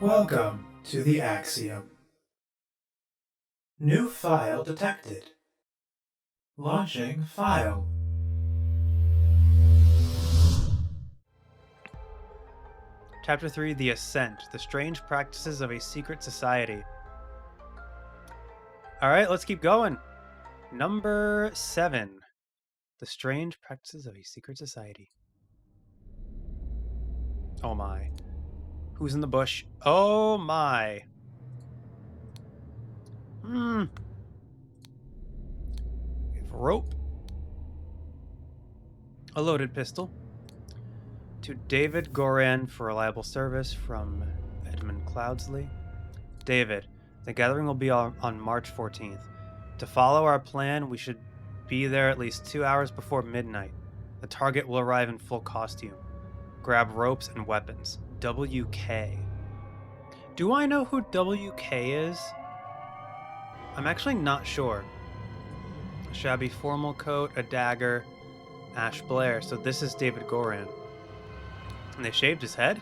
Welcome to the Axiom. New file detected. Launching file. Chapter 3, The Ascent, The Strange Practices of a Secret Society. Alright, let's keep going. Number 7, The Strange Practices of a Secret Society. Oh my. Who's in the bush? Oh my. We have rope. A loaded pistol. To David Goran for reliable service from Edmund Cloudsley. David, the gathering will be on March 14th. To follow our plan, we should be there at least 2 hours before midnight. The target will arrive in full costume. Grab ropes and weapons. WK. Do I know who WK is? I'm actually not sure. A shabby formal coat, a dagger, Ash Blair. So this is David Goran. And they shaved his head?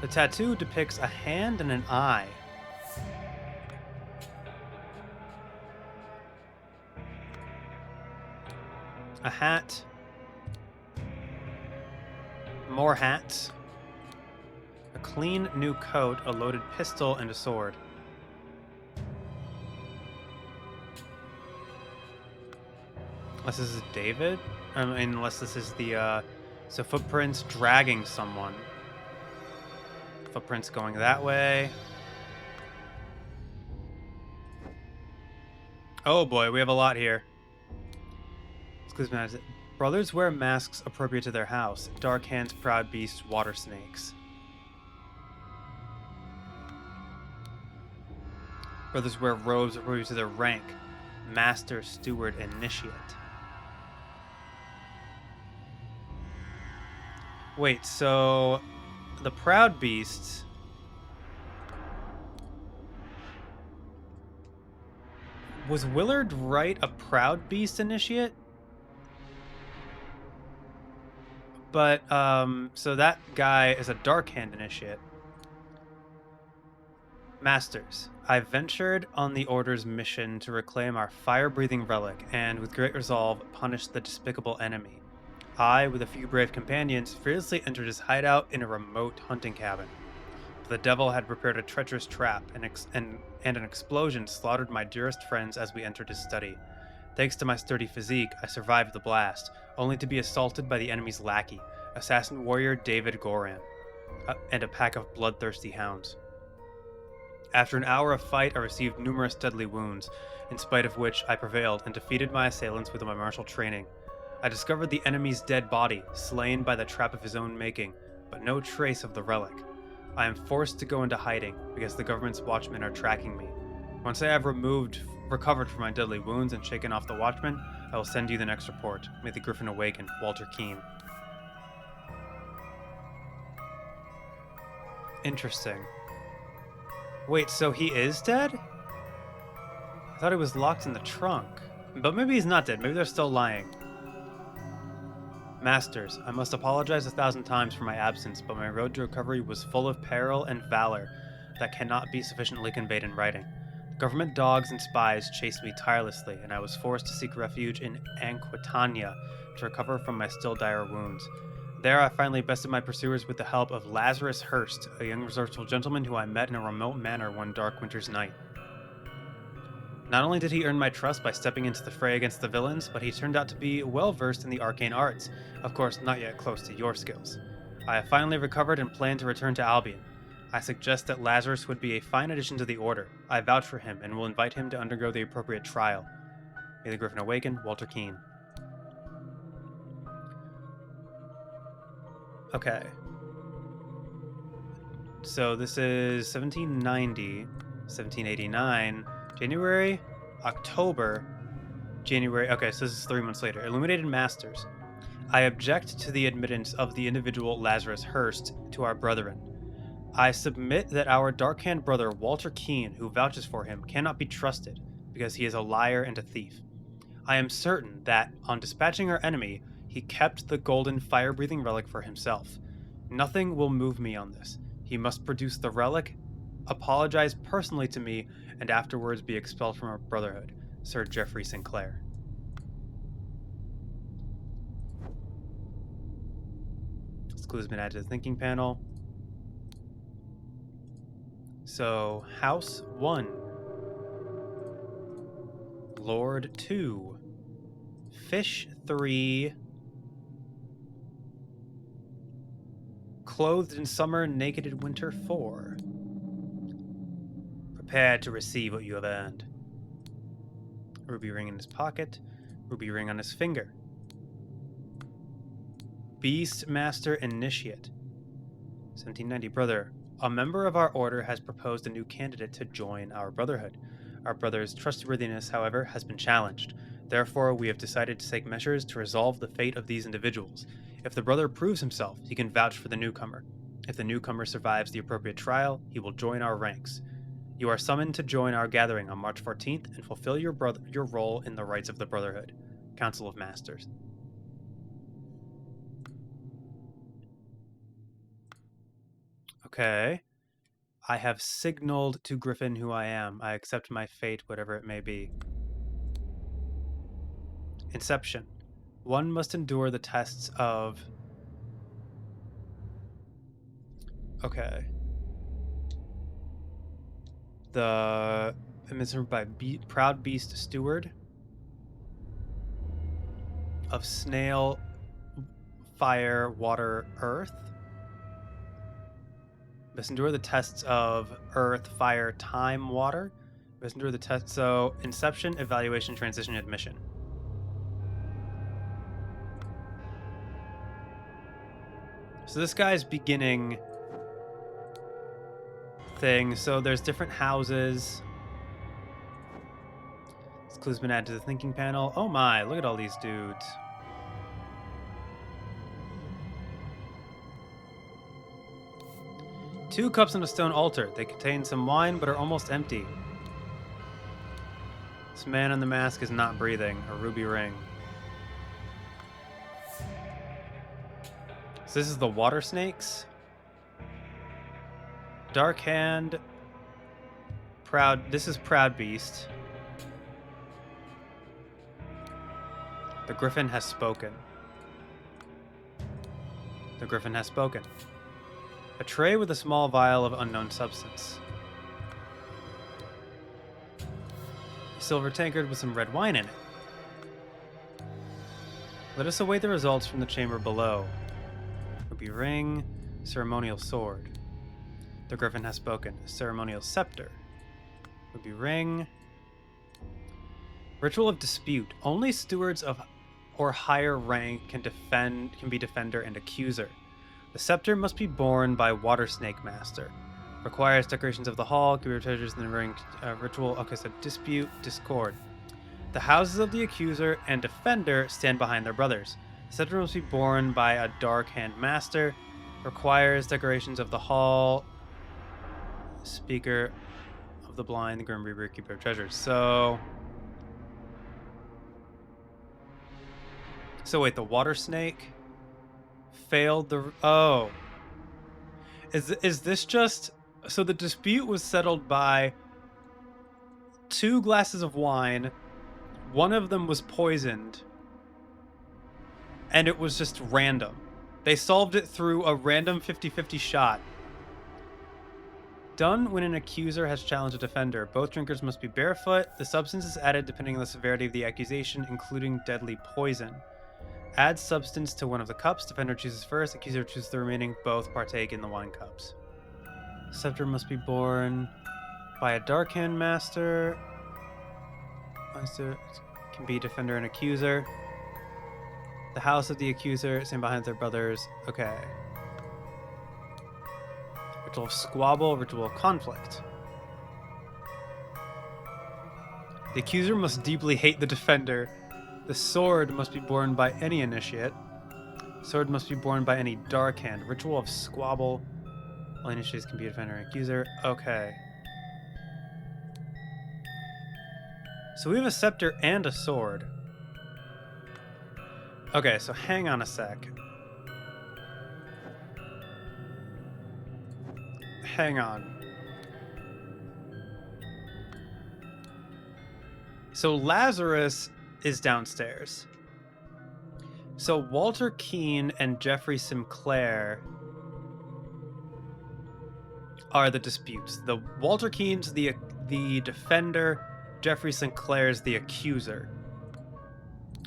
The tattoo depicts a hand and an eye. A hat. More hats. A clean new coat, a loaded pistol, and a sword. Unless this is David? Unless this is the, so footprints dragging someone. Footprints going that way. Oh boy, we have a lot here. Excuse me. Brothers wear masks appropriate to their house. Dark hands, proud beasts, water snakes. Brothers wear robes appropriate to their rank. Master, steward, initiate. Wait, so the proud beasts was Willard Wright a proud beast initiate? But so that guy is a dark hand initiate. Masters, I ventured on the Order's mission to reclaim our fire-breathing relic and, with great resolve, punish the despicable enemy. I, with a few brave companions, fearlessly entered his hideout in a remote hunting cabin. The devil had prepared a treacherous trap, and an explosion slaughtered my dearest friends as we entered his study. Thanks to my sturdy physique, I survived the blast, only to be assaulted by the enemy's lackey, assassin warrior David Goran, and a pack of bloodthirsty hounds. After an hour of fight, I received numerous deadly wounds, in spite of which I prevailed and defeated my assailants with my martial training. I discovered the enemy's dead body, slain by the trap of his own making, but no trace of the relic. I am forced to go into hiding, because the government's watchmen are tracking me. Once I have recovered from my deadly wounds and shaken off the watchmen, I will send you the next report. May the Griffin awaken. Walter Keene. Interesting. Wait, so he is dead? I thought he was locked in the trunk. But maybe he's not dead. Maybe they're still lying. Masters, I must apologize 1,000 times for my absence, but my road to recovery was full of peril and valor that cannot be sufficiently conveyed in writing. Government dogs and spies chased me tirelessly, and I was forced to seek refuge in Aquitania to recover from my still dire wounds. There I finally bested my pursuers with the help of Lazarus Herst, a young resourceful gentleman who I met in a remote manor one dark winter's night. Not only did he earn my trust by stepping into the fray against the villains, but he turned out to be well versed in the arcane arts, of course not yet close to your skills. I have finally recovered and plan to return to Albion. I suggest that Lazarus would be a fine addition to the Order. I vouch for him and will invite him to undergo the appropriate trial. May the Griffin awaken. Walter Keene. Okay. So this is 1790, 1789, January, October, January. Okay, so this is 3 months later. Illuminated Masters. I object to the admittance of the individual Lazarus Herst to our brethren. I submit that our dark-hand brother Walter Keene, who vouches for him, cannot be trusted, because he is a liar and a thief. I am certain that, on dispatching our enemy, he kept the golden fire-breathing relic for himself. Nothing will move me on this. He must produce the relic, apologize personally to me, and afterwards be expelled from our brotherhood. Sir Geoffrey Sinclair. This clue has been added to the thinking panel. So, House 1. Lord 2. Fish 3. Clothed in summer, naked in winter 4. Prepared to receive what you have earned. Ruby ring in his pocket. Ruby ring on his finger. Beast Master Initiate. 1790. Brother, a member of our order has proposed a new candidate to join our brotherhood. Our brother's trustworthiness, however, has been challenged. Therefore, we have decided to take measures to resolve the fate of these individuals. If the brother proves himself, he can vouch for the newcomer. If the newcomer survives the appropriate trial, he will join our ranks. You are summoned to join our gathering on March 14th and fulfill your role in the rights of the Brotherhood. Council of Masters. Okay. I have signaled to Griffin who I am. I accept my fate, whatever it may be. Inception. One must endure the tests of... Okay. The... administered by Proud Beast Steward. Of Snail, Fire, Water, Earth. Must endure the tests of Earth, Fire, Time, Water. Must endure the test. So, Inception, Evaluation, Transition, Admission. So this guy's beginning thing. So there's different houses. This clue's been added to the thinking panel. Oh my, look at all these dudes. Two cups on a stone altar. They contain some wine, but are almost empty. This man in the mask is not breathing. A ruby ring. So this is the water snakes. Dark hand. This is Proud Beast. The Griffin has spoken. The Griffin has spoken. A tray with a small vial of unknown substance. A silver tankard with some red wine in it. Let us await the results from the chamber below. Ruby ring, ceremonial sword. The Griffin has spoken. A ceremonial scepter. Ruby ring. Ritual of dispute. Only stewards of or higher rank can be defender and accuser. The scepter must be borne by Water Snake Master. Requires decorations of the hall, give your treasures in the ring. Ritual. Okay, so dispute, discord. The houses of the accuser and defender stand behind their brothers. The scepter must be borne by a Dark Hand Master. Requires decorations of the hall. Speaker of the blind, the Grim Reaper, keeper of treasures. So wait, the water snake failed the... Oh. Is this just... So the dispute was settled by 2 glasses of wine. One of them was poisoned. And it was just random. They solved it through a random 50-50 shot. Done when an accuser has challenged a defender. Both drinkers must be barefoot. The substance is added depending on the severity of the accusation, including deadly poison. Add substance to one of the cups. Defender chooses first. Accuser chooses the remaining. Both partake in the wine cups. Scepter must be borne by a Dark Hand Master. Master can be defender and accuser. The house of the accuser stand behind their brothers. Okay. Ritual of squabble. Ritual of conflict. The accuser must deeply hate the defender. The sword must be borne by any initiate. Sword must be borne by any Dark Hand. Ritual of squabble. All initiates can be a defender and accuser. Okay. So we have a scepter and a sword. Okay, so hang on a sec. hang on. So Lazarus is downstairs. So Walter Keane and Jeffrey Sinclair are the disputes. The Walter Keane's the defender, Jeffrey Sinclair's the accuser.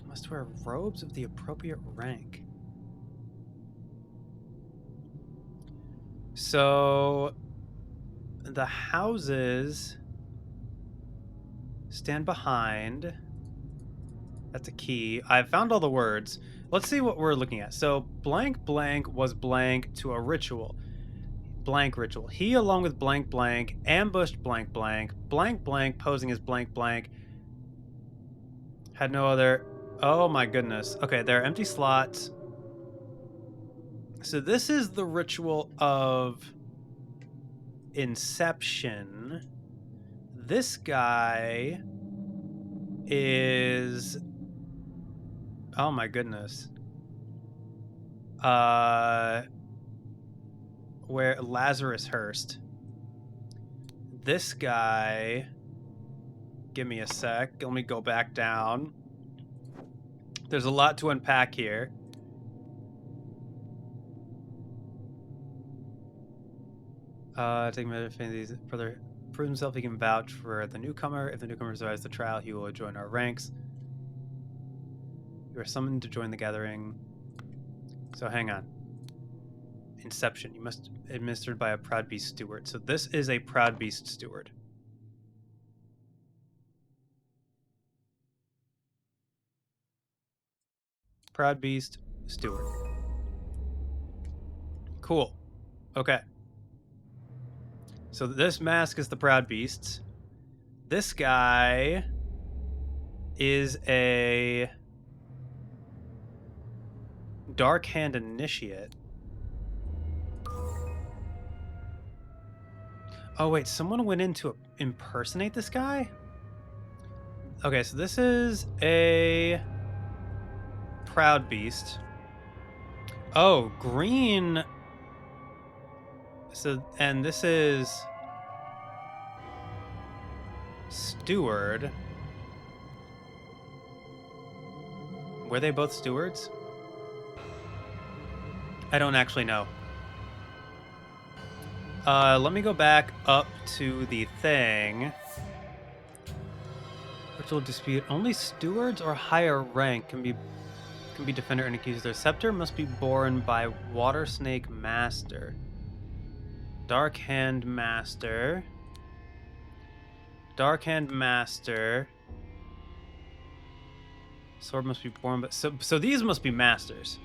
Must wear robes of the appropriate rank. So the houses stand behind. That's a key. I've found all the words. Let's see what we're looking at. So blank blank was blank to a ritual. Blank ritual. He, along with blank blank, ambushed blank blank. Blank blank posing as blank blank. Had no other... Oh my goodness. Okay, there are empty slots. So this is the ritual of Inception. This guy is... Oh my goodness. Where Lazarus Herst. This guy... Give me a sec. Let me go back down. There's a lot to unpack here. Taking these further prove himself, he can vouch for the newcomer. If the newcomer survives the trial, he will join our ranks. You are summoned to join the gathering. So hang on. Inception. You must administered by a Proud Beast steward. So this is a Proud Beast steward. Proud Beast steward. Cool. Okay. So this mask is the Proud Beasts. This guy is a Dark Hand Initiate. Oh wait, someone went in to impersonate this guy? Okay, so this is a Proud Beast. Oh, green. So, and this is Steward. Were they both stewards? I don't actually know. Let me go back up to the thing. Ritual dispute. Only stewards or higher rank can be defender and accuser. Their scepter must be borne by Water Snake Master. Dark Hand Master. Dark Hand Master. Sword must be borne by... So these must be masters.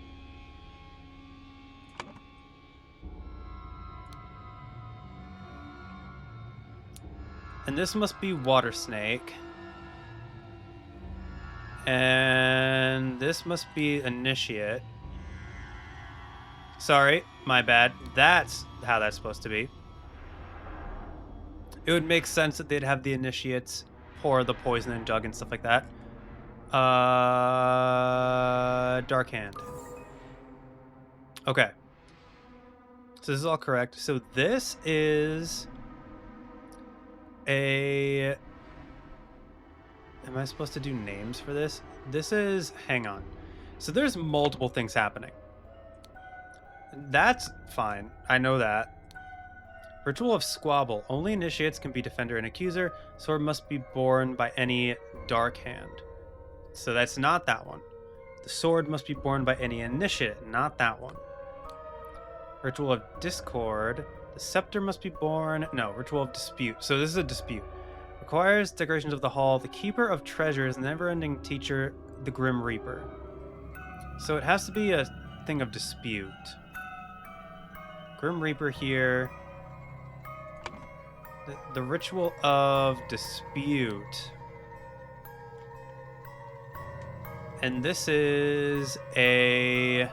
And this must be Water Snake. And this must be Initiate. Sorry, my bad. That's how that's supposed to be. It would make sense that they'd have the Initiates pour the poison and jug and stuff like that. Dark Hand. Okay. So this is all correct. So this is a... Am I supposed to do names for this? This is... Hang on. So there's multiple things happening. That's fine. I know that. Ritual of Squabble. Only initiates can be defender and accuser. Sword must be borne by any Dark Hand. So that's not that one. The sword must be borne by any initiate. Not that one. Ritual of Discord. The scepter must be borne... No, Ritual of Dispute. So this is a dispute. Requires decorations of the hall. The Keeper of Treasures. Never-ending Teacher. The Grim Reaper. So it has to be a thing of dispute. Grim Reaper here. The Ritual of Dispute. And this is a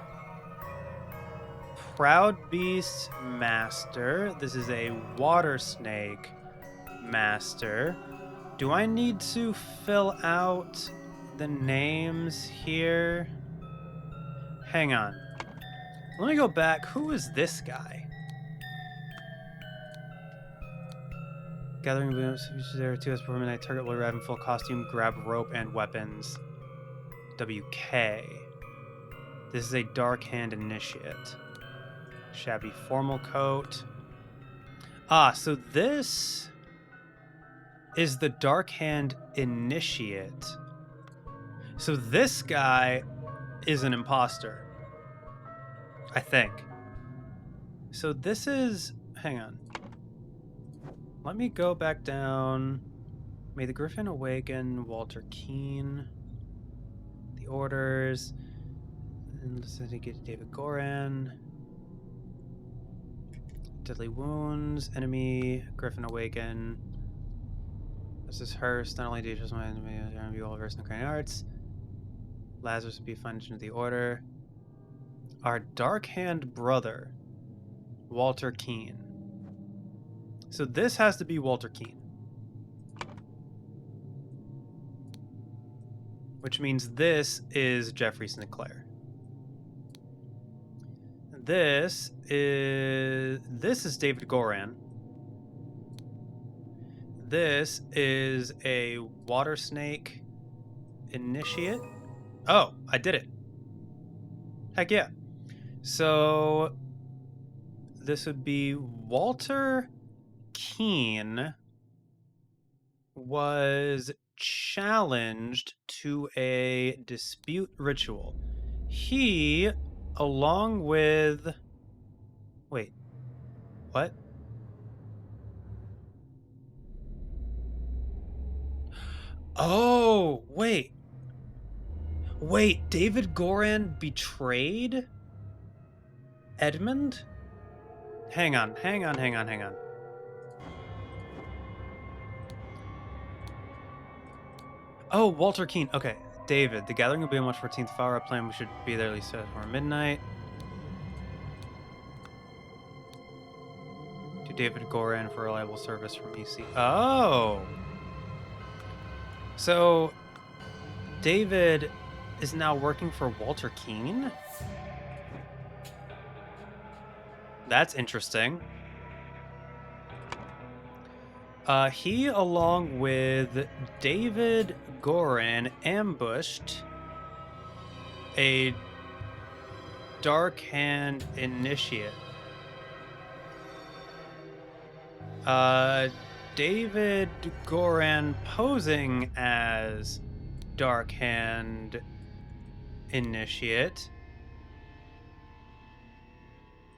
Proud Beast Master. This is a Water Snake Master. Do I need to fill out the names here? Hang on. Let me go back. Who is this guy? Gathering booms. There are 2 hours before midnight. Target will arrive in full costume. Grab rope and weapons. WK. This is a Dark Hand Initiate. Shabby formal coat. Ah, so this is the Dark Hand Initiate. So this guy is an imposter, I think. So this is... Hang on. Let me go back down. May the Griffin awaken. Walter Keene. The orders. And listen to get David Goran. Deadly wounds. Enemy. Griffin awaken. This is Herst. Not only dangerous, my enemy be all versed in crane arts. Lazarus would be funded into the order. Our Dark Hand brother, Walter Keene. So this has to be Walter Keene. Which means this is Jeffrey Sinclair. This is David Goran. This is a water snake initiate. Oh, I did it. Heck yeah. So this would be Walter Keene was challenged to a dispute ritual. He, along with... Wait. What? Oh, wait. Wait, David Goran betrayed Edmund? Hang on. Oh, Walter Keene. Okay. David, the gathering will be on March 14th. Follow our plan. We should be there at least before midnight. To David Goran for reliable service from EC. Oh! So, David is now working for Walter Keene? That's interesting. He, along with David Goran, ambushed a Dark Hand Initiate. David Goran posing as Dark Hand Initiate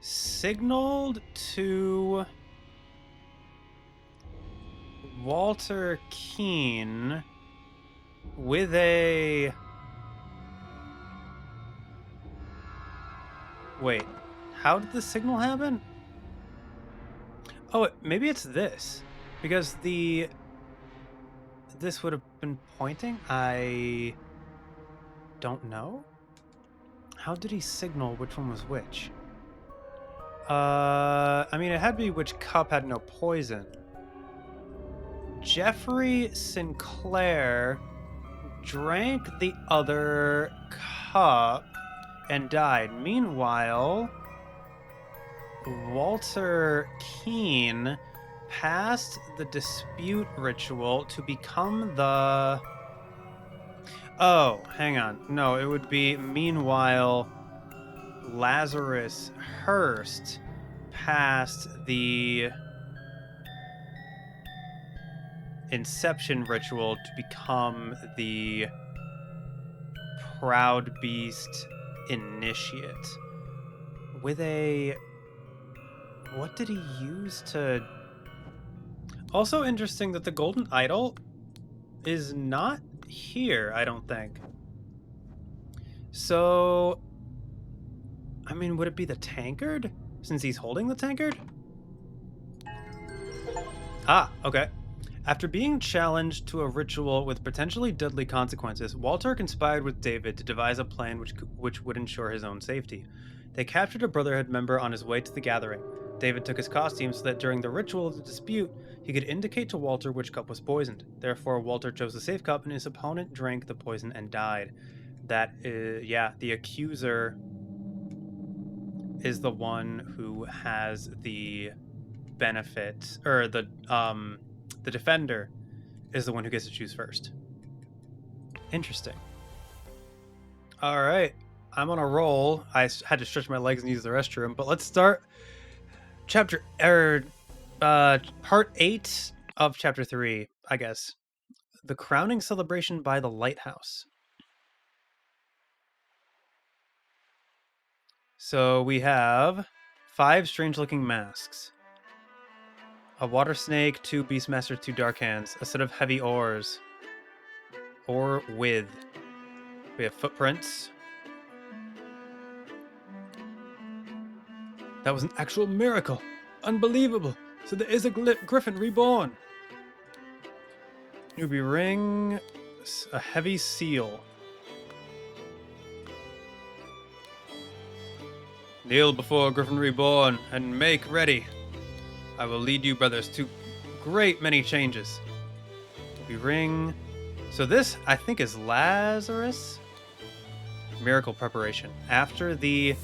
signaled to Walter Keene with a... Wait, how did the signal happen? Oh, maybe it's this. Because this would have been pointing? I don't know. How did he signal which one was which? I mean, it had to be which cup had no poison. Jeffrey Sinclair drank the other cup and died. Meanwhile, Walter Keene passed the dispute ritual to become the... Oh, hang on. No, it would be meanwhile Lazarus Herst passed the Inception ritual to become the Proud Beast Initiate. With a... What did he use to... Also interesting that the Golden Idol is not here, I don't think. So... I mean, would it be the tankard? Since he's holding the tankard? Ah, okay. After being challenged to a ritual with potentially deadly consequences, Walter conspired with David to devise a plan which would ensure his own safety. They captured a Brotherhood member on his way to the gathering. David took his costume so that during the ritual of the dispute, he could indicate to Walter which cup was poisoned. Therefore, Walter chose the safe cup and his opponent drank the poison and died. That is, yeah, the accuser is the one who has the benefit, or the the defender is the one who gets to choose first. Interesting. All right. I'm on a roll. I had to stretch my legs and use the restroom, but let's start part 8 of chapter 3, I guess. The crowning celebration by the lighthouse. So we have 5 strange-looking masks. A water snake, 2 beastmasters, 2 dark hands, a set of heavy oars. Or with. We have footprints. That was an actual miracle. Unbelievable. So there is a griffin reborn. Ruby ring, a heavy seal. Kneel before Griffin reborn and make ready. I will lead you, brothers, to great many changes. Ruby ring. So this, I think, is Lazarus. Miracle preparation. After the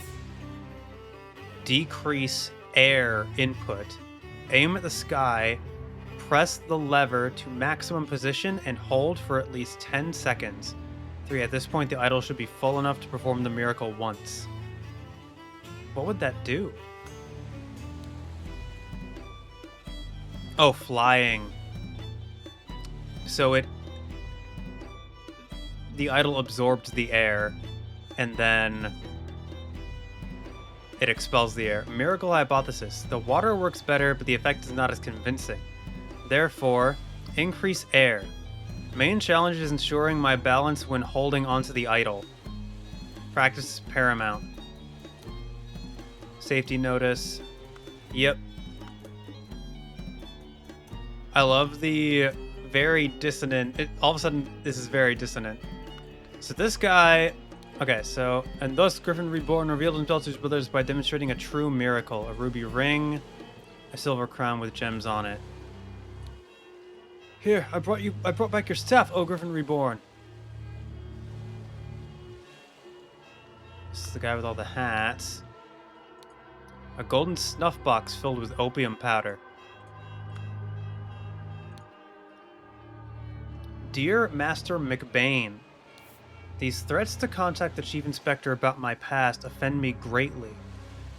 decrease air input, aim at the sky, press the lever to maximum position, and hold for at least 10 seconds. 3. At this point, the idol should be full enough to perform the miracle once. What would that do? Oh, flying. So the idol absorbs the air, and then it expels the air. Miracle hypothesis. The water works better, but the effect is not as convincing. Therefore, increase air. Main challenge is ensuring my balance when holding onto the idol. Practice is paramount. Safety notice. Yep. I love the very dissonant. All of a sudden, this is very dissonant. So this guy. Okay, so. And thus Griffin Reborn revealed himself to his brothers by demonstrating a true miracle. A ruby ring, a silver crown with gems on it. Here, I brought back your staff, oh Griffin Reborn. This is the guy with all the hats. A golden snuff box filled with opium powder. Dear Master McBain, these threats to contact the Chief Inspector about my past offend me greatly.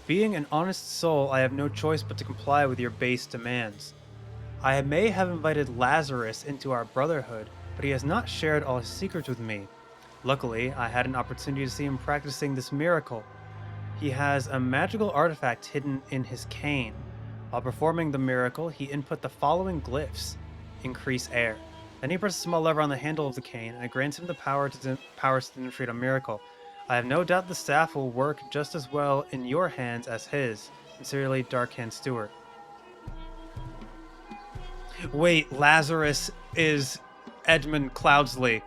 Being an honest soul, I have no choice but to comply with your base demands. I may have invited Lazarus into our brotherhood, but he has not shared all his secrets with me. Luckily, I had an opportunity to see him practicing this miracle. He has a magical artifact hidden in his cane. While performing the miracle, he input the following glyphs. Increase air. Then he presses a small lever on the handle of the cane, and it grants him the power to demonstrate a miracle. I have no doubt the staff will work just as well in your hands as his. Sincerely, Darkhand Stewart. Wait, Lazarus is Edmund Cloudsley.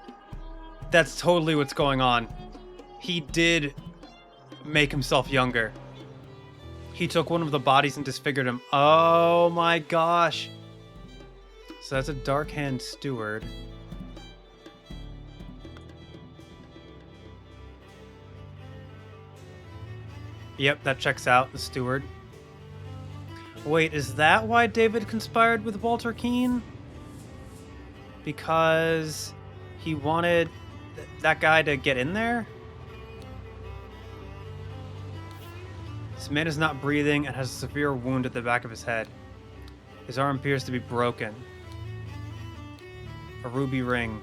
That's totally what's going on. He did make himself younger. He took one of the bodies and disfigured him. Oh my gosh. So that's a Darkhand Steward. Yep, that checks out, the steward. Wait, is that why David conspired with Walter Keane? Because he wanted that guy to get in there? This man is not breathing and has a severe wound at the back of his head. His arm appears to be broken. A ruby ring.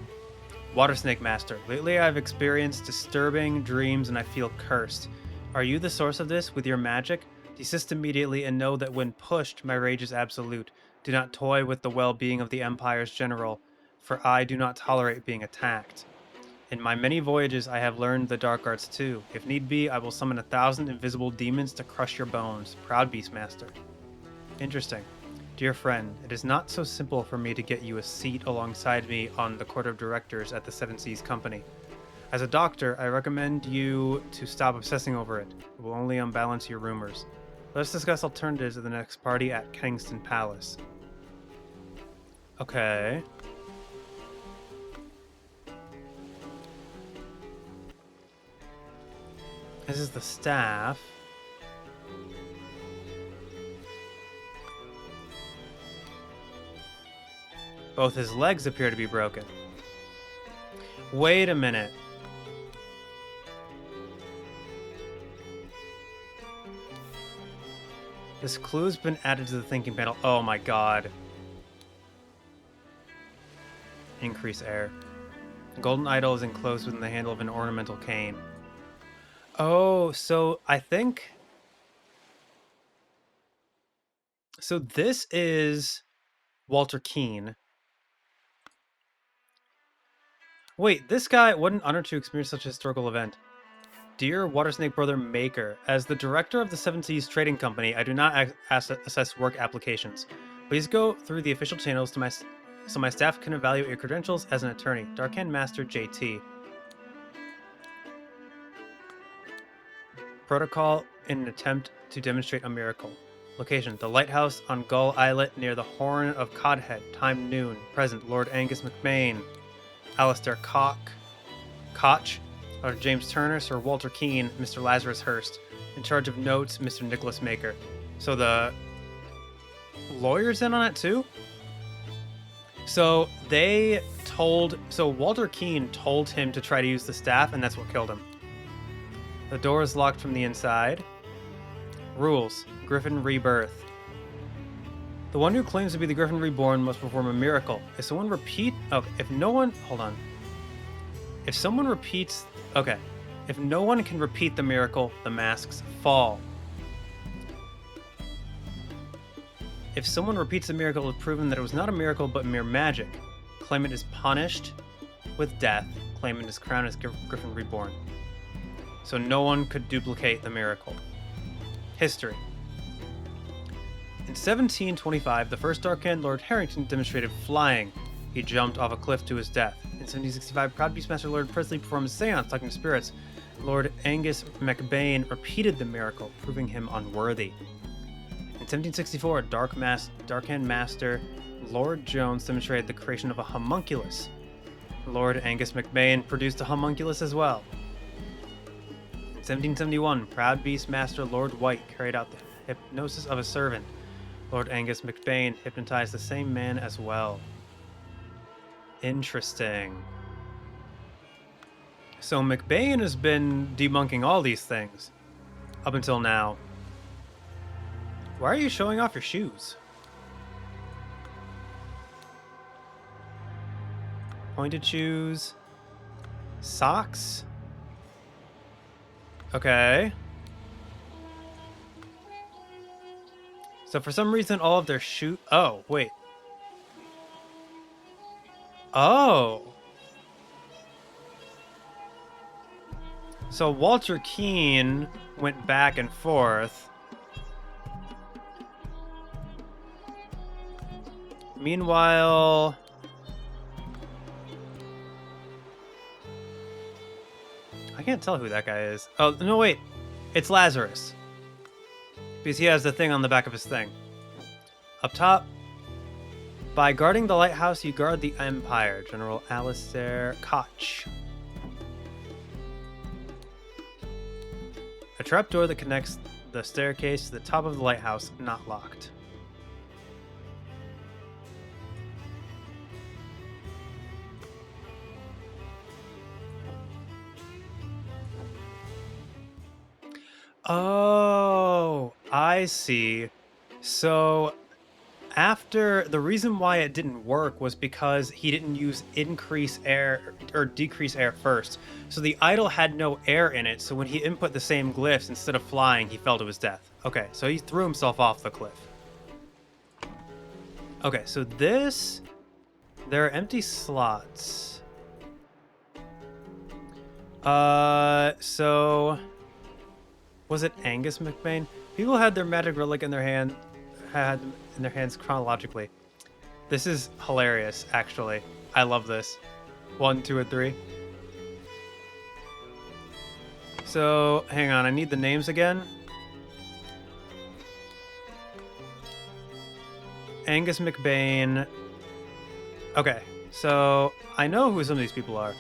Water Snake Master. Lately I've experienced disturbing dreams and I feel cursed. Are you the source of this with your magic? Desist immediately and know that when pushed, my rage is absolute. Do not toy with the well-being of the Empire's general, for I do not tolerate being attacked. In my many voyages, I have learned the dark arts too. If need be, I will summon 1,000 invisible demons to crush your bones. Proud Beastmaster. Interesting. Dear friend, it is not so simple for me to get you a seat alongside me on the Court of Directors at the Seven Seas Company. As a doctor, I recommend you to stop obsessing over it. It will only unbalance your rumors. Let's discuss alternatives at the next party at Kingston Palace. Okay. This is the staff. Both his legs appear to be broken. Wait a minute. This clue's been added to the thinking panel. Oh my god. Increase air. The golden idol is enclosed within the handle of an ornamental cane. Oh, so I think... So this is Walter Keane. Wait, this guy wasn't honored to experience such a historical event. Dear Watersnake Brother Maker, as the director of the Seven Seas Trading Company, I do not assess work applications. Please go through the official channels to so my staff can evaluate your credentials as an attorney. Darkhand Master JT. Protocol in an attempt to demonstrate a miracle. Location: the lighthouse on Gull Islet near the Horn of Codhead. Time noon. Present: Lord Angus McBain, Alistair Koch, Dr. James Turner, Sir Walter Keane, Mr. Lazarus Herst. In charge of notes, Mr. Nicholas Maker. So the lawyer's in on it too? So Walter Keane told him to try to use the staff, and that's what killed him. The door is locked from the inside. Rules: Griffin Rebirth. The one who claims to be the Griffin Reborn must perform a miracle. If someone repeats... Okay, if no one can repeat the miracle, the masks fall. If someone repeats the miracle, it's proven that it was not a miracle but mere magic. Claimant is punished with death. Claimant is crowned as Griffin Reborn. So no one could duplicate the miracle. History. In 1725, the first Darkhand Lord Harrington demonstrated flying. He jumped off a cliff to his death. In 1765, Proud Beastmaster Lord Presley performed a seance talking to spirits. Lord Angus McBain repeated the miracle, proving him unworthy. In 1764, Darkhand Master Lord Jones demonstrated the creation of a homunculus. Lord Angus McBain produced a homunculus as well. In 1771, Proud Beastmaster Lord White carried out the hypnosis of a servant. Lord Angus McBain hypnotized the same man as well. Interesting. So McBain has been debunking all these things up until now. Why are you showing off your shoes? Pointed shoes. Socks. Okay. So for some reason, all of their shoe... Oh, wait. Oh. So Walter Keane went back and forth. Meanwhile... I can't tell who that guy is. Oh, no, wait. It's Lazarus. Because he has the thing on the back of his thing. Up top. By guarding the lighthouse, you guard the Empire. General Alistair Koch. A trapdoor that connects the staircase to the top of the lighthouse, not locked. Oh, I see. So after the reason why it didn't work was because he didn't use increase air or decrease air first. So the idol had no air in it. So when he input the same glyphs, instead of flying, he fell to his death. Okay, so he threw himself off the cliff. Okay, so there are empty slots. So was it Angus McBain? People had their magic relic in their hands chronologically. This is hilarious, actually. I love this. 1, 2, and 3. So, hang on, I need the names again. Angus McBain. Okay, so I know who some of these people are.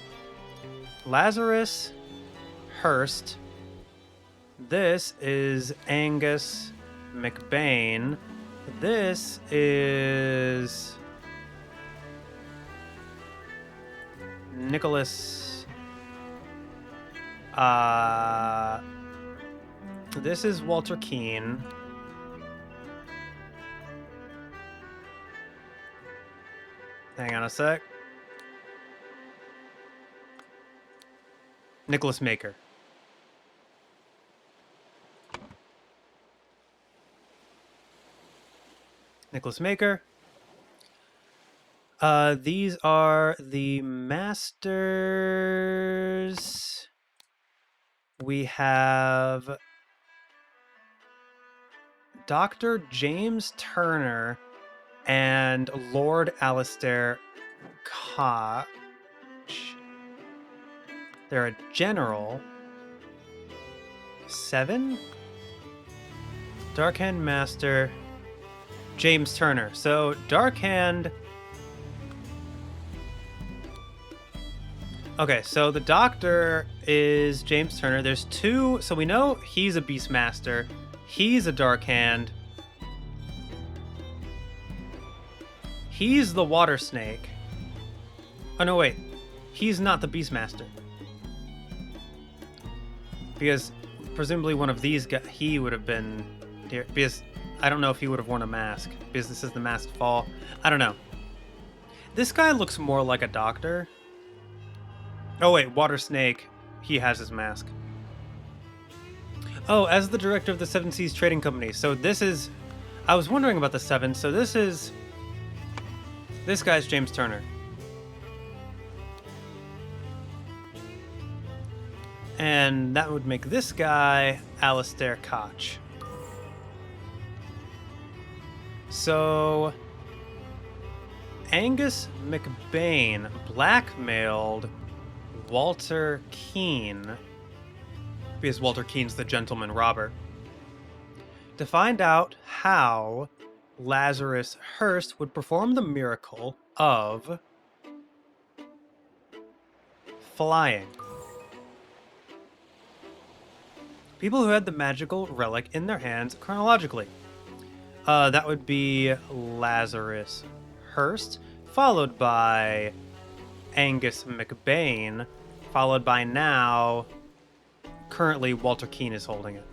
Lazarus Herst. This is Angus McBain. This is Nicholas. This is Walter Keane. Hang on a sec. Nicholas Maker. Nicholas Maker. These are the masters. We have Dr. James Turner and Lord Alistair Koch. They're a general. 7? Darkhand Master James Turner. So Darkhand. Okay, so the Doctor is James Turner. There's 2, so we know he's a Beastmaster. He's a Darkhand. He's the Water Snake. Oh no, wait. He's not the Beastmaster. Because presumably one of these guys, he would have been here. Because I don't know if he would have worn a mask. Because this is the Masked Fall. I don't know. This guy looks more like a doctor. Oh wait, Water Snake. He has his mask. Oh, as the director of the Seven Seas Trading Company. So this is... I was wondering about the 7. So this is... This guy's James Turner. And that would make this guy Alistair Koch. So... Angus McBain blackmailed Walter Keane, because Walter Keane's the gentleman robber, to find out how Lazarus Herst would perform the miracle of flying. People who had the magical relic in their hands chronologically. That would be Lazarus Herst, followed by Angus McBain, followed by now, currently Walter Keane is holding it.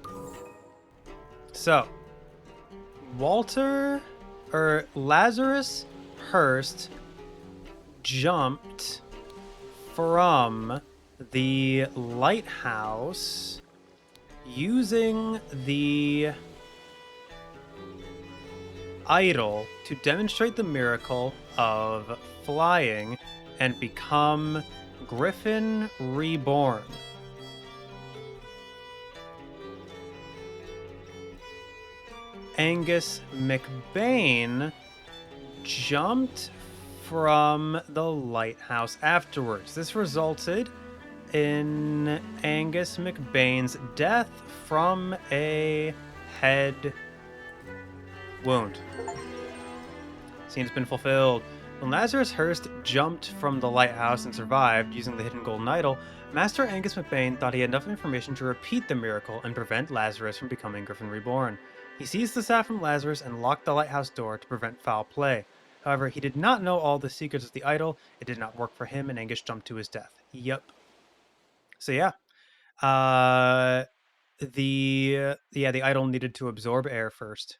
So, Lazarus Herst jumped from the lighthouse using the idol to demonstrate the miracle of flying and become Griffin Reborn. Angus McBain jumped from the lighthouse afterwards. This resulted in Angus McBain's death from a head wound. Scene's been fulfilled. When Lazarus Herst jumped from the lighthouse and survived using the hidden golden idol, Master Angus McBain thought he had enough information to repeat the miracle and prevent Lazarus from becoming Griffin Reborn. He seized the staff from Lazarus and locked the lighthouse door to prevent foul play. However, he did not know all the secrets of the idol. It did not work for him, and Angus jumped to his death. Yep. So yeah, the idol needed to absorb air first.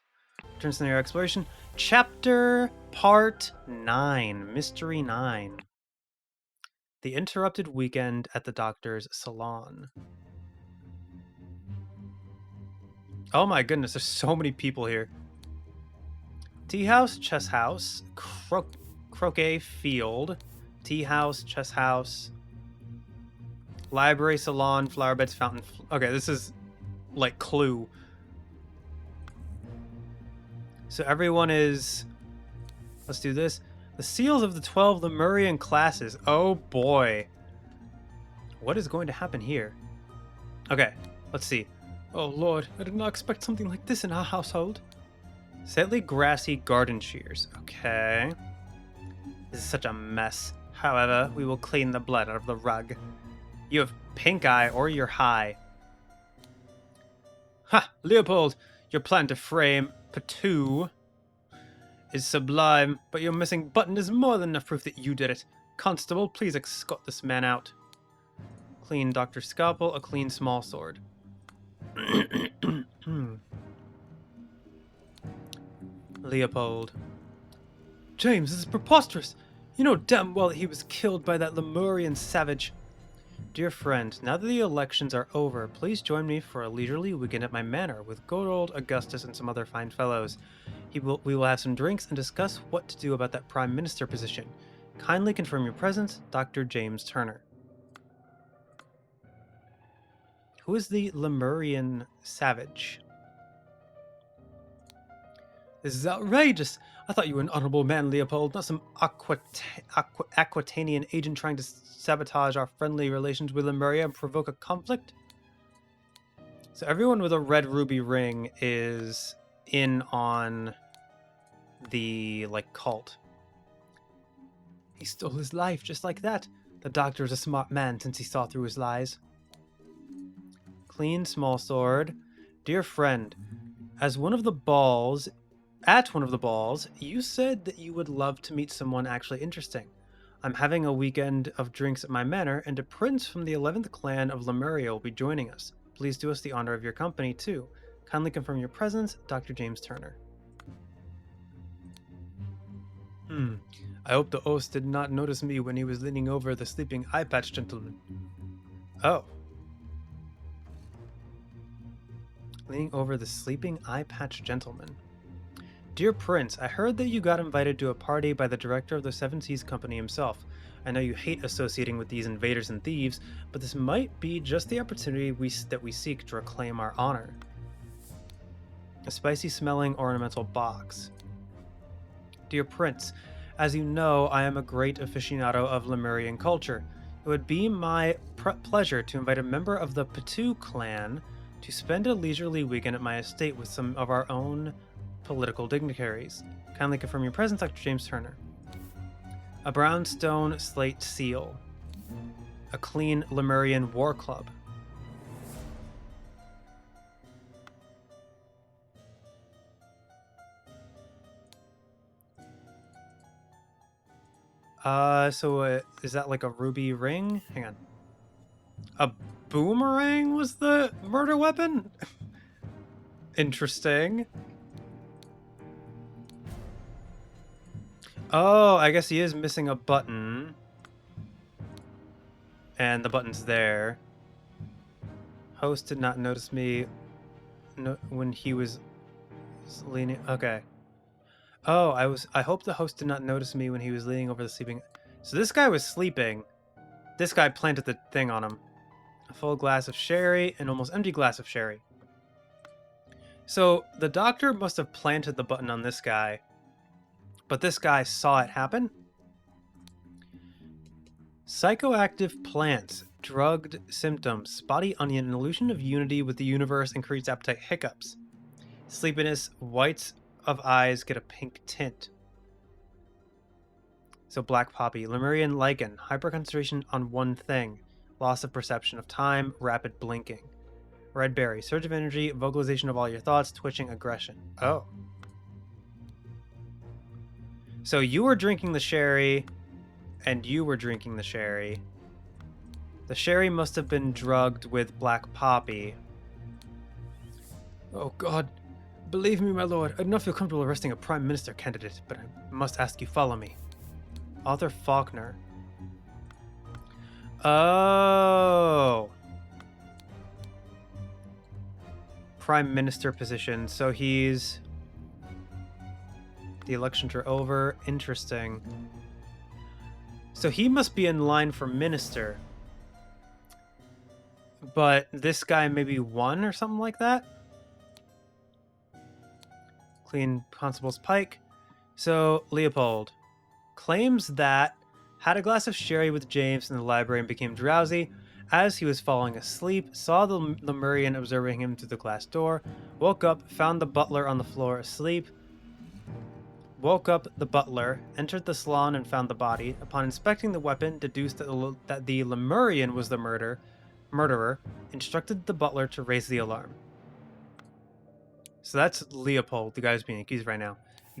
Return scenario exploration. Chapter Part 9, Mystery 9. The interrupted weekend at the doctor's salon. Oh my goodness, there's so many people here. Tea house, chess house, croquet field, tea house, chess house, library, salon, flower beds, fountain. Okay, this is like Clue. So everyone is... Let's do this. The seals of the 12 Lemurian classes. Oh boy. What is going to happen here? Okay, let's see. Oh lord, I did not expect something like this in our household. Slightly grassy garden shears. Okay. This is such a mess. However, we will clean the blood out of the rug. You have pink eye or you're high. Ha! Leopold, your plan to frame Patou is sublime, but your missing button is more than enough proof that you did it. Constable, please escort this man out. Clean Dr. Scalpel, a clean small sword. Leopold. James, this is preposterous. You know damn well that he was killed by that Lemurian savage. Dear friend, now that the elections are over, please join me for a leisurely weekend at my manor with good old Augustus and some other fine fellows. We will have some drinks and discuss what to do about that prime minister position. Kindly confirm your presence, Dr. James Turner. Who is the Lemurian savage? This is outrageous. I thought you were an honorable man, Leopold, not some Aquitanian agent trying to sabotage our friendly relations with Lemuria and provoke a conflict. So everyone with a red ruby ring is in on the, cult. He stole his life just like that. The doctor is a smart man since he saw through his lies. Clean small sword. Dear friend, at one of the balls, you said that you would love to meet someone actually interesting. I'm having a weekend of drinks at my manor, and a prince from the 11th clan of Lemuria will be joining us. Please do us the honor of your company, too. Kindly confirm your presence, Dr. James Turner. I hope the host did not notice me when he was leaning over the sleeping eye patch gentleman. Oh. Leaning over the sleeping eye patch gentleman. Dear Prince, I heard that you got invited to a party by the director of the Seven Seas Company himself. I know you hate associating with these invaders and thieves, but this might be just the opportunity that we seek to reclaim our honor. A spicy-smelling ornamental box. Dear Prince, as you know, I am a great aficionado of Lemurian culture. It would be my pleasure to invite a member of the Patu clan to spend a leisurely weekend at my estate with some of our own political dignitaries. Kindly confirm your presence, Dr. James Turner. A brownstone slate seal. A clean Lemurian war club. Is that like a ruby ring? Hang on. A boomerang was the murder weapon? Interesting. Oh, I guess he is missing a button. And the button's there. Host did not notice me when he was leaning. Okay. Oh, I hope the host did not notice me when he was leaning over the sleeping. So this guy was sleeping. This guy planted the thing on him. A full glass of sherry, an almost empty glass of sherry. So the doctor must have planted the button on this guy, but this guy saw it happen. Psychoactive plants, drugged symptoms, spotty onion, an illusion of unity with the universe, increased appetite, hiccups. Sleepiness, whites of eyes get a pink tint. So black poppy, Lemurian lichen, hyperconcentration on one thing, loss of perception of time, rapid blinking. Red berry, surge of energy, vocalization of all your thoughts, twitching, aggression. Oh. So you were drinking the sherry, and you were drinking the sherry. The sherry must have been drugged with black poppy. Oh God. Believe me, my lord, I do not feel comfortable arresting a prime minister candidate, but I must ask you follow me. Arthur Faulkner. Oh. Prime minister position. So he's... The elections are over. Interesting. So he must be in line for minister. But this guy maybe won or something like that? Clean constable's pike. So Leopold claims that had a glass of sherry with James in the library and became drowsy as he was falling asleep, saw the Lemurian observing him through the glass door, woke up, found the butler on the floor asleep, woke up the butler, entered the salon and found the body. Upon inspecting the weapon, deduced that the Lemurian was the murderer, instructed the butler to raise the alarm. So that's Leopold, the guy who's being accused right now.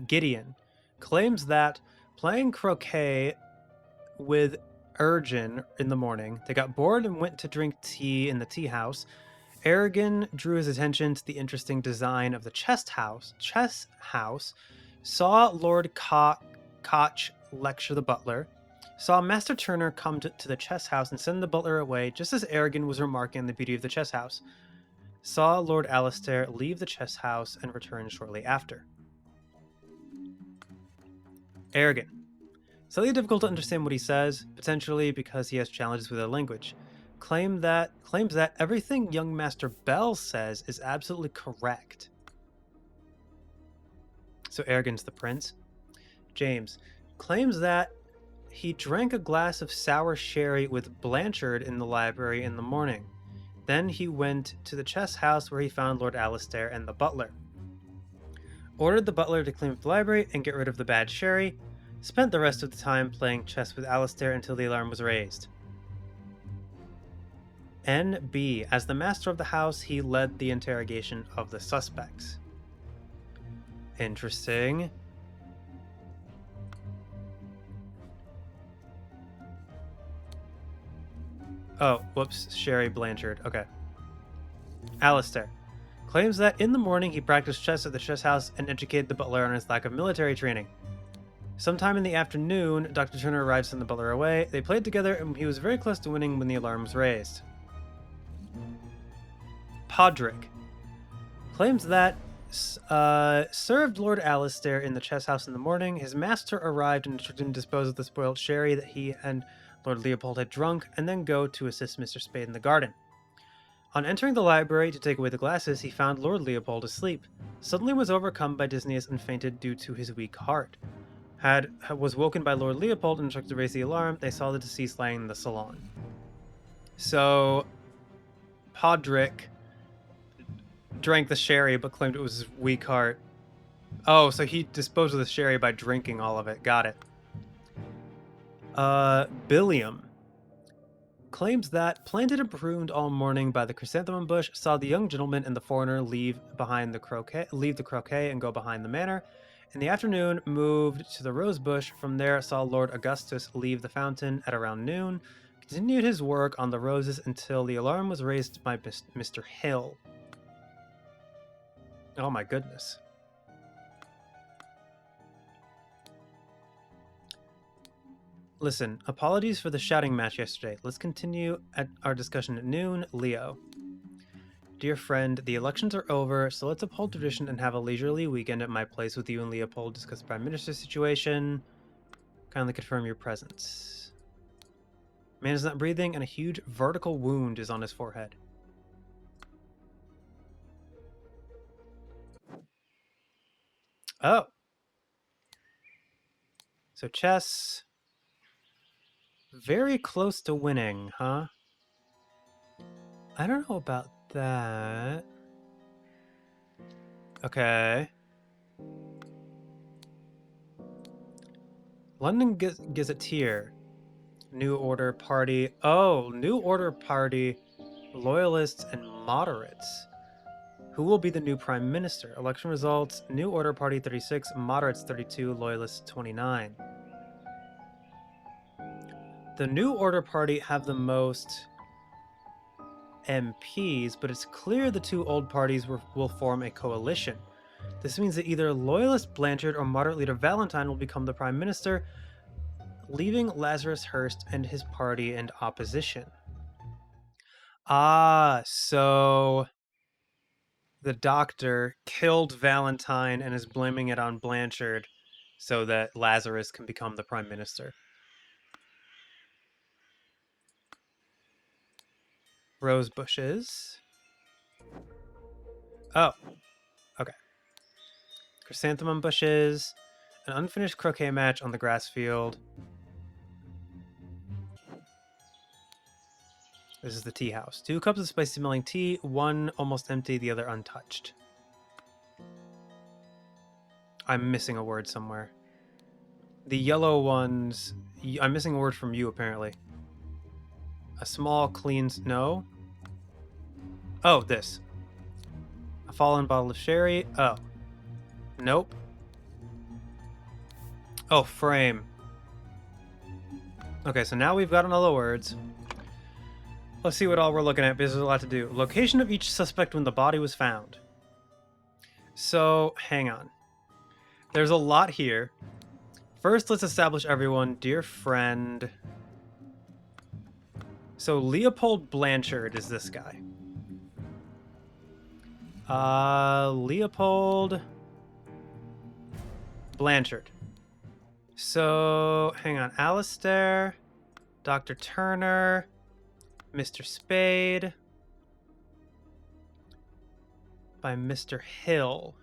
Gideon claims that playing croquet with Urgin in the morning. They got bored and went to drink tea in the tea house. Aragon drew his attention to the interesting design of the chess house, saw Lord Koch lecture the butler, saw Master Turner come to the chess house and send the butler away just as Aragon was remarking on the beauty of the chess house, saw Lord Alistair leave the chess house and return shortly after. Aragon. Slightly difficult to understand what he says, potentially because he has challenges with the language. Claims that everything young Master Bell says is absolutely correct. So Aragon's the prince. James claims that he drank a glass of sour sherry with Blanchard in the library in the morning. Then he went to the chess house where he found Lord Alistair and the butler. Ordered the butler to clean up the library and get rid of the bad sherry. Spent the rest of the time playing chess with Alistair until the alarm was raised. N.B. As the master of the house, he led the interrogation of the suspects. Interesting. Oh, whoops. Sherry Blanchard. Okay. Alistair claims that in the morning he practiced chess at the chess house and educated the butler on his lack of military training. Sometime in the afternoon, Dr. Turner arrives to send the butler away. They played together and he was very close to winning when the alarm was raised. Podrick claims that served Lord Alistair in the chess house in the morning. His master arrived and instructed him to dispose of the spoiled sherry that he and Lord Leopold had drunk, and then go to assist Mr. Spade in the garden. On entering the library to take away the glasses, he found Lord Leopold asleep. Suddenly was overcome by dizziness and fainted due to his weak heart. Was woken by Lord Leopold and instructed to raise the alarm. They saw the deceased lying in the salon. So, Podrick drank the sherry but claimed it was his weak heart. Oh, so he disposed of the sherry by drinking all of it. Got it. Billiam claims that, planted and pruned all morning by the chrysanthemum bush, saw the young gentleman and the foreigner leave the croquet and go behind the manor. In the afternoon, moved to the rose bush. From there, saw Lord Augustus leave the fountain at around noon. Continued his work on the roses until the alarm was raised by Mr. Hill. Oh my goodness. Listen, apologies for the shouting match yesterday. Let's continue at our discussion at noon. Leo. Dear friend, the elections are over, so let's uphold tradition and have a leisurely weekend at my place with you and Leopold. Discuss the Prime Minister's situation. Kindly confirm your presence. Man is not breathing, and a huge vertical wound is on his forehead. Oh. So chess. Very close to winning, huh? I don't know about that. Okay. London Gazetteer. New Order Party. Oh, New Order Party. Loyalists and moderates. Who will be the new Prime Minister? Election results. New Order Party 36, moderates 32, loyalists 29. The New Order Party have the most MPs, but it's clear the two old parties will form a coalition. This means that either loyalist Blanchard or moderate leader Valentine will become the Prime Minister, leaving Lazarus Herst and his party in opposition. Ah, so the doctor killed Valentine and is blaming it on Blanchard so that Lazarus can become the Prime Minister. Rose bushes. Oh, okay. Chrysanthemum bushes. An unfinished croquet match on the grass field. This is the tea house. 2 cups of spicy smelling tea, one almost empty, the other untouched. I'm missing a word somewhere. The yellow ones... I'm missing a word from you, apparently. A small, clean... No? Oh, this. A fallen bottle of sherry. Oh. Nope. Oh, frame. Okay, so now we've gotten all the words. Let's see what all we're looking at, because there's a lot to do. Location of each suspect when the body was found. So, hang on. There's a lot here. First, let's establish everyone. Dear friend. So, Leopold Blanchard is this guy. Leopold Blanchard. So, hang on. Alistair, Dr. Turner, Mr. Spade, by Mr. Hill.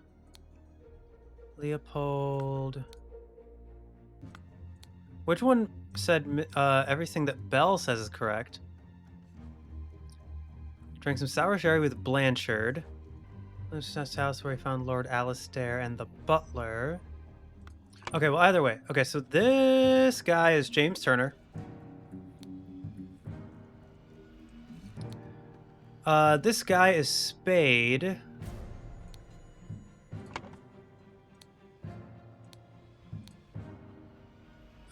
Leopold. Which one said everything that Bell says is correct? Drank some sour sherry with Blanchard. This is the house where he found Lord Alistair and the butler. Okay, well, either way. Okay, so this guy is James Turner. This guy is Spade.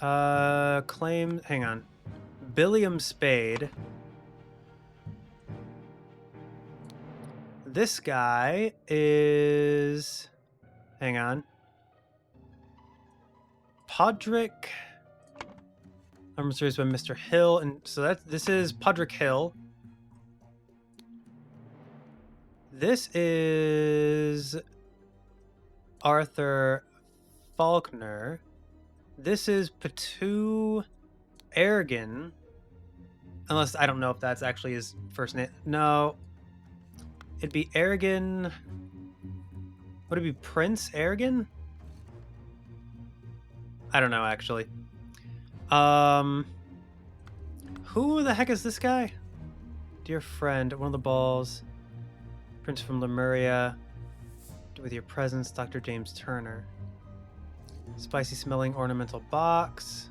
Hang on. Billiam Spade. This guy is... Hang on. Podrick. I'm serious by Mr. Hill, and so this is Podrick Hill. This is Arthur Faulkner. This is Patu Ergen. Unless, I don't know if that's actually his first name. No. It'd be Ergen. Would it be Prince Ergen? I don't know, actually. Who the heck is this guy? Dear friend, one of the balls. Prince from Lemuria. With your presence, Dr. James Turner. Spicy smelling ornamental box.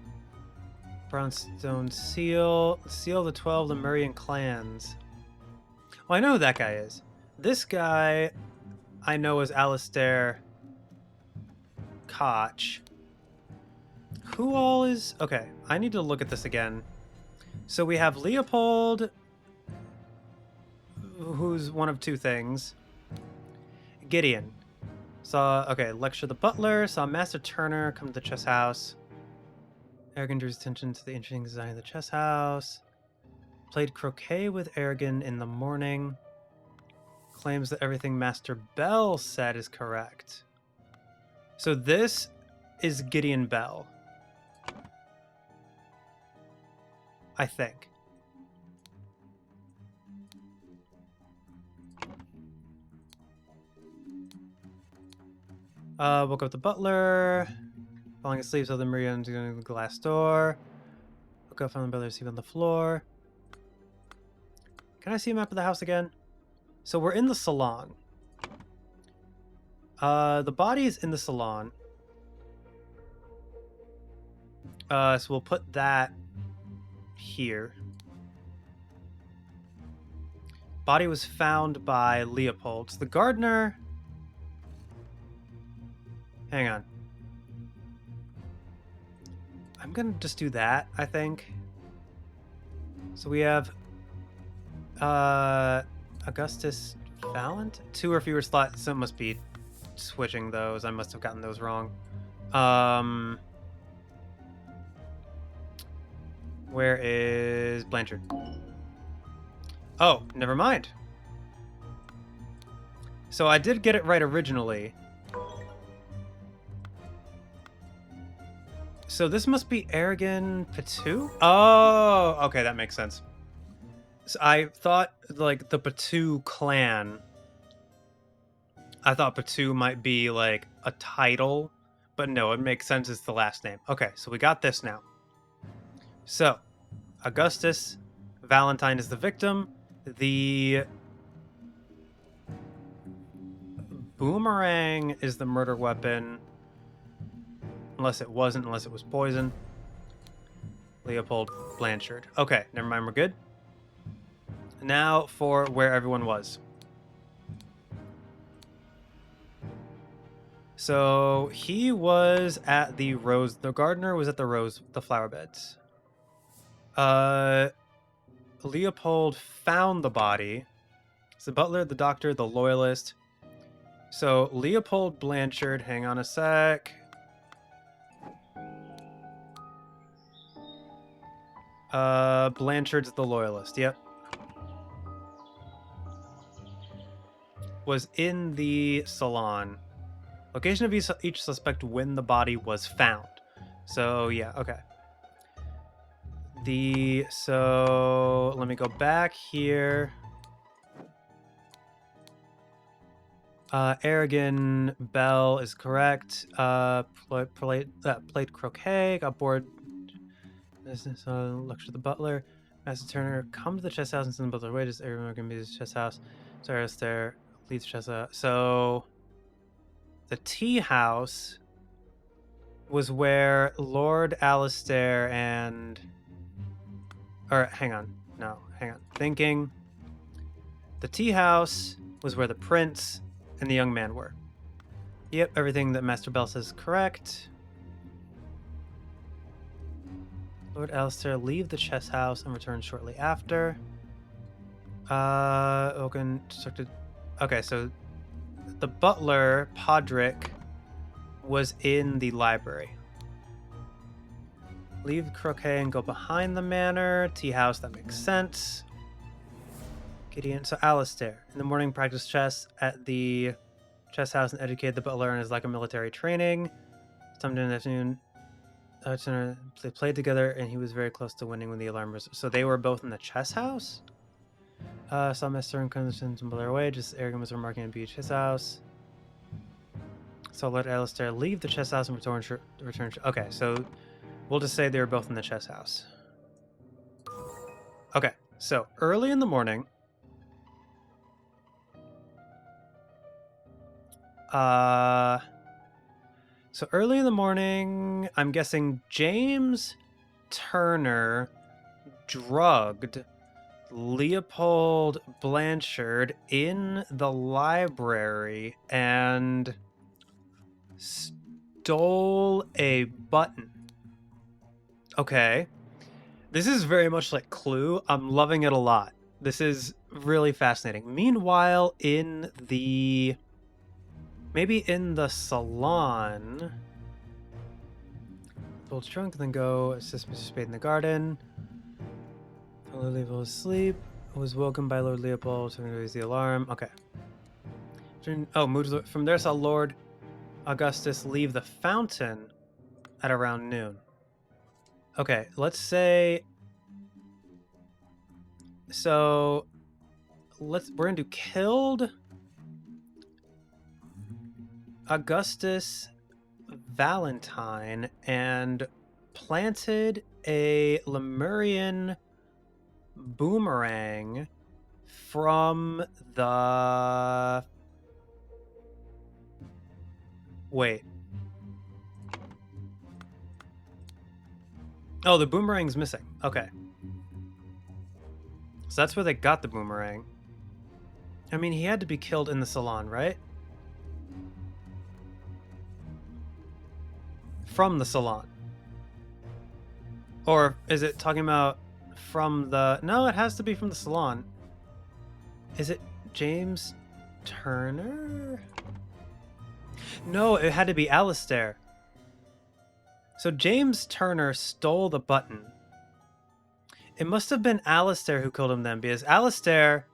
Brownstone seal. Seal of the 12 Lemurian clans. Well, I know who that guy is. This guy I know is Alistair Koch. Who all is... Okay, I need to look at this again. So we have Leopold, who's one of two things. Gideon. Saw, okay, lecture the butler. Saw Master Turner come to the chess house. Aragon drew his attention to the interesting design of the chess house. Played croquet with Aragon in the morning. Claims that everything Master Bell said is correct. So this is Gideon Bell. I think. Woke up the butler. Falling asleep, so the Maria going to the glass door. Woke up, found the butler asleep on the floor. Can I see a map of the house again? So we're in the salon. The body is in the salon. So we'll put that here. Body was found by Leopold. So the gardener... Hang on. I'm gonna just do that, I think. So we have Augustus Valent? 2 or fewer slots. So it must be switching those. I must have gotten those wrong. Where is Blanchard? Oh, never mind. So I did get it right originally. So this must be Aragon Patu? Oh, okay, that makes sense. So I thought, like, the Patu clan... I thought Patu might be, like, a title. But no, it makes sense it's the last name. Okay, so we got this now. So, Augustus Valentine is the victim. The boomerang is the murder weapon. Unless it wasn't, unless it was poison. Leopold Blanchard. Okay, never mind, we're good. Now for where everyone was. So he was at the gardener was at the flower beds. Leopold found the body. It's the butler, the doctor, the loyalist. So Leopold Blanchard, hang on a sec. Blanchard's the loyalist, yep. Was in the salon. Location of each suspect when the body was found. So, yeah, okay. So, let me go back here. Aragon Bell is correct. Played croquet, got bored. Lecture the butler. Master Turner, come to the chess house and send the butler away. Does everyone going to be the chess house? Sorry, there. Leads chess house. So, the tea house was where Lord Alistair and... Or, hang on. No, hang on. Thinking. The tea house was where the prince and the young man were. Yep, everything that Master Bell says is correct. Lord Alistair leave the chess house and return shortly after. Oaken instructed... Okay, so the butler, Podrick, was in the library. Leave croquet and go behind the manor. Tea house, that makes sense. Gideon. So Alistair, in the morning, practiced chess at the chess house and educated the butler on his lack of military training. Sometime in the afternoon, they played together, and he was very close to winning when the alarm was. So they were both in the chess house. Saw Master and conditions and butler away. Just Aragon was remarking on the chess house. So let Alistair leave the chess house and return. Okay, so we'll just say they were both in the chess house. Okay, so early in the morning. So early in the morning, I'm guessing James Turner drugged Leopold Blanchard in the library and stole a button. Okay. This is very much like Clue. I'm loving it a lot. This is really fascinating. Meanwhile, maybe in the salon. Leopold's drunk, then go assist Mr. Spade in the garden. Lord Leopold was asleep. Was woken by Lord Leopold, so raise the alarm. Okay. Moved from there, saw Lord Augustus leave the fountain at around noon. Okay, let's say. So, we're going to killed Augustus Valentine and planted a Lemurian boomerang from the... Wait. Oh, the boomerang's missing. Okay. So that's where they got the boomerang. I mean, he had to be killed in the salon, right? From the salon. Or is it talking about from the... No, it has to be from the salon. Is it James Turner? No, it had to be Alistair. So James Turner stole the button. It must have been Alistair who killed him then, because Alistair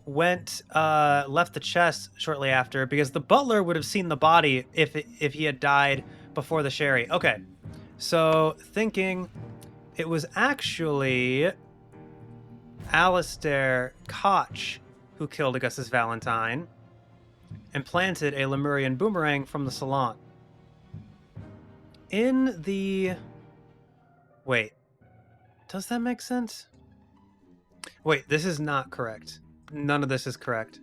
left the chest shortly after, because the butler would have seen the body if he had died before the sherry. Okay, so thinking it was actually Alistair Koch who killed Augustus Valentine and planted a Lemurian boomerang from the salon. Wait, does that make sense? Wait, this is not correct. None of this is correct.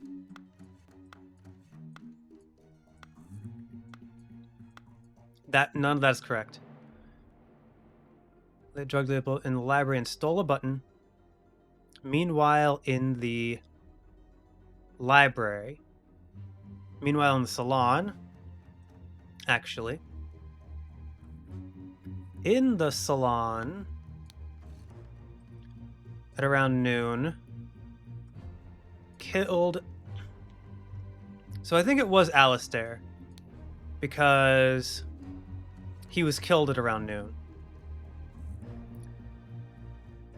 None of that is correct. They drugged Leopold in the library and stole a button. Meanwhile, in the library. Meanwhile, in the salon. Actually. In the salon, at around noon. Killed. So I think it was Alistair, because he was killed at around noon.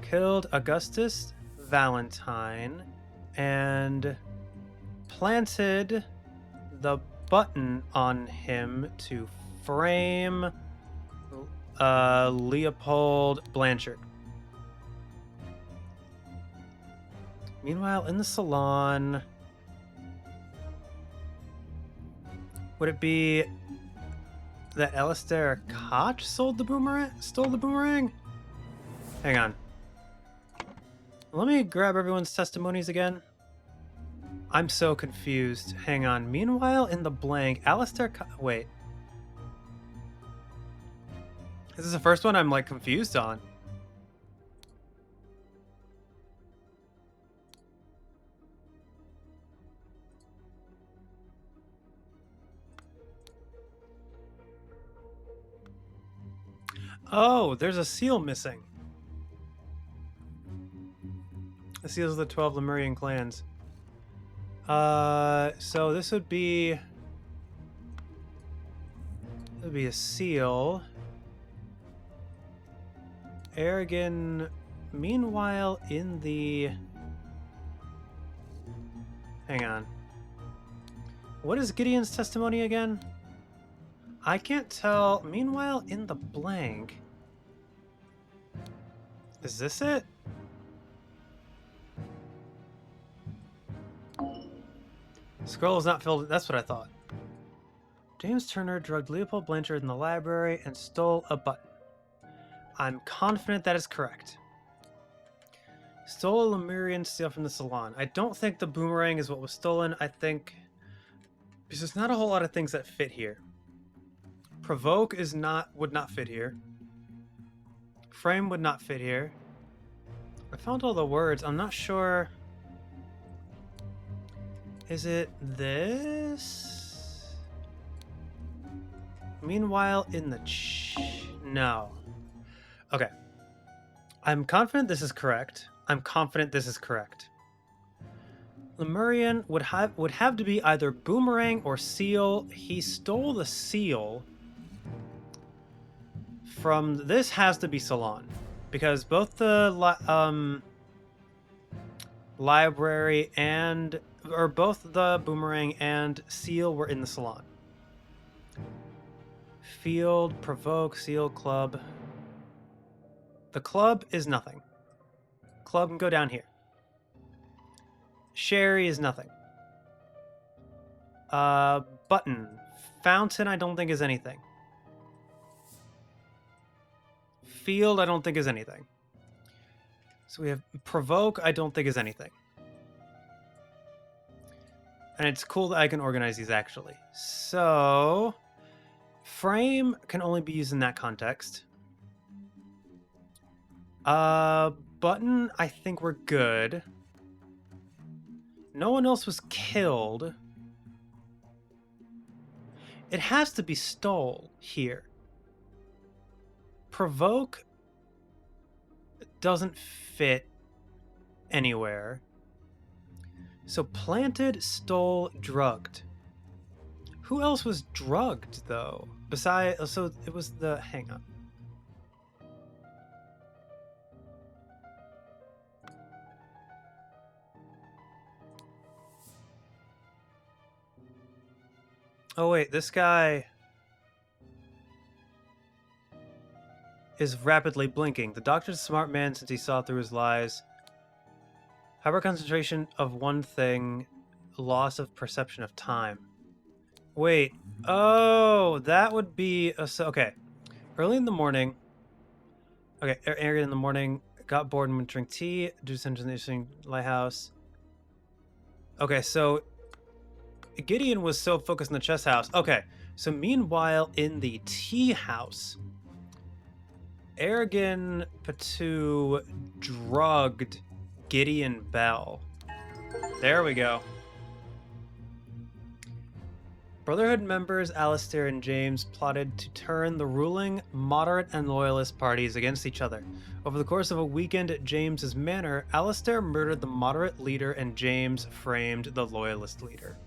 Killed Augustus Valentine and planted the button on him to frame Leopold Blanchard. Meanwhile, in the salon, would it be that Alistair Koch stole the boomerang? Hang on. Let me grab everyone's testimonies again. I'm so confused. Hang on. Meanwhile, in the blank, wait. This is the first one I'm, like, confused on. Oh, there's a seal missing. The seals of the 12 Lemurian clans. So this would be... It would be a seal. Aragon, meanwhile, in the... Hang on. What is Gideon's testimony again? I can't tell. Meanwhile, in the blank... Is this it? Scroll is not filled. That's what I thought. James Turner drugged Leopold Blanchard in the library and stole a button. I'm confident that is correct. Stole a Lemurian seal from the salon. I don't think the boomerang is what was stolen. I think... Because there's not a whole lot of things that fit here. Provoke would not fit here. Frame would not fit here. I found all the words. I'm not sure... Is it this? Meanwhile, in the no. Okay. I'm confident this is correct. Lemurian would have to be either boomerang or seal. He stole the seal from... This has to be salon, because both the library and... or both the boomerang and seal were in the salon. Field, provoke, seal, club. The club is nothing. Club can go down here. Sherry is nothing. Button. Fountain I don't think is anything. Field I don't think is anything. So we have provoke I don't think is anything. And it's cool that I can organize these, actually. So... Frame can only be used in that context. Button, I think we're good. No one else was killed. It has to be stole here. Provoke doesn't fit anywhere. So planted, stole, drugged. Who else was drugged, though? Besides, so it was the... Hang on. Oh, wait, this guy is rapidly blinking. The doctor's a smart man since he saw through his lies. Hyper concentration of one thing, loss of perception of time. Wait. Oh, that would be... okay. Early in the morning... Okay, early in the morning, got bored and went to drink tea, do something interesting lighthouse. Okay, so... Gideon was so focused on the chess house. Okay, so meanwhile, in the tea house, Aragon Patu drugged Gideon Bell. There we go. Brotherhood members Alistair and James plotted to turn the ruling, moderate, and loyalist parties against each other. Over the course of a weekend at James's manor, Alistair murdered the moderate leader and James framed the loyalist leader.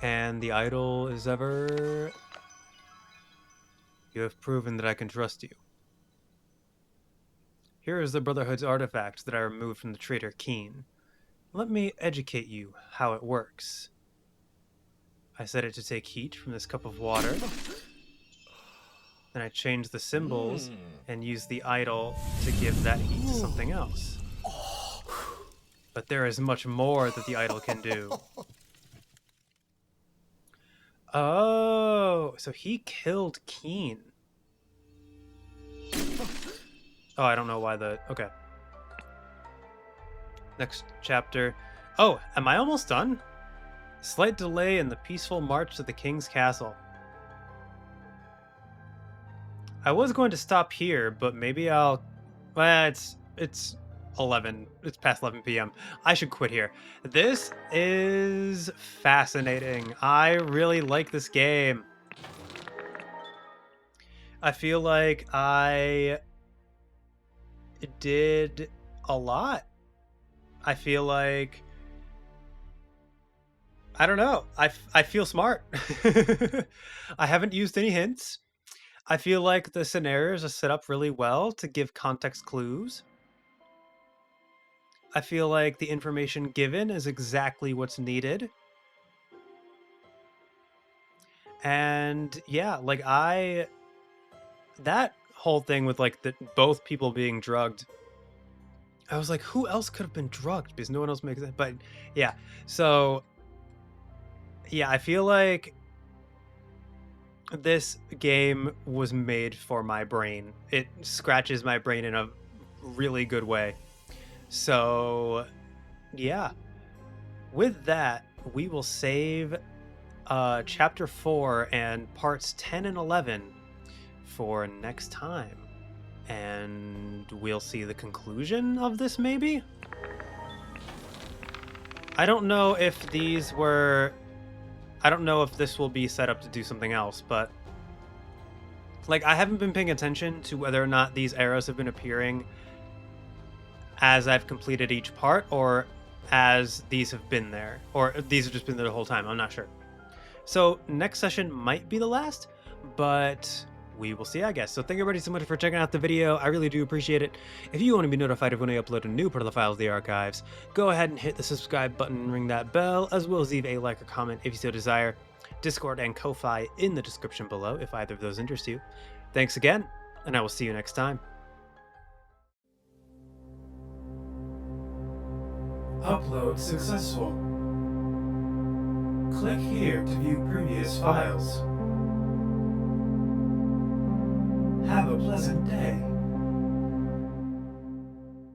And the idol is ever... You have proven that I can trust you. Here is the Brotherhood's artifact that I removed from the traitor Keen. Let me educate you how it works. I set it to take heat from this cup of water. Then I change the symbols and use the idol to give that heat to something else. But there is much more that the idol can do. Oh, so he killed Keen. Oh, I don't know why the... Okay. Next chapter. Oh, am I almost done? Slight delay in the peaceful march to the king's castle. I was going to stop here, but maybe I'll... Well, it's 11. It's past 11 p.m. I should quit here. This is fascinating. I really like this game. I feel like I did a lot. I feel like... I don't know. I feel smart. I haven't used any hints. I feel like the scenarios are set up really well to give context clues. I feel like the information given is exactly what's needed. And yeah, like that whole thing with like both people being drugged, I was like, who else could have been drugged? Because no one else makes it. But yeah, so yeah, I feel like this game was made for my brain. It scratches my brain in a really good way. So yeah, with that, we will save chapter 4 and parts 10 and 11 for next time. And we'll see the conclusion of this, maybe? I don't know if these were... I don't know if this will be set up to do something else, but... Like, I haven't been paying attention to whether or not these arrows have been appearing as I've completed each part, or as these have been there. Or these have just been there the whole time, I'm not sure. So, next session might be the last, but... we will see, I guess. So thank you everybody so much for checking out the video. I really do appreciate it. If you want to be notified of when I upload a new part of the Files of the Archives, go ahead and hit the subscribe button and ring that bell, as well as leave a like or comment if you so desire. Discord and Ko-Fi in the description below if either of those interest you. Thanks again, and I will see you next time. Upload successful. Click here to view previous files.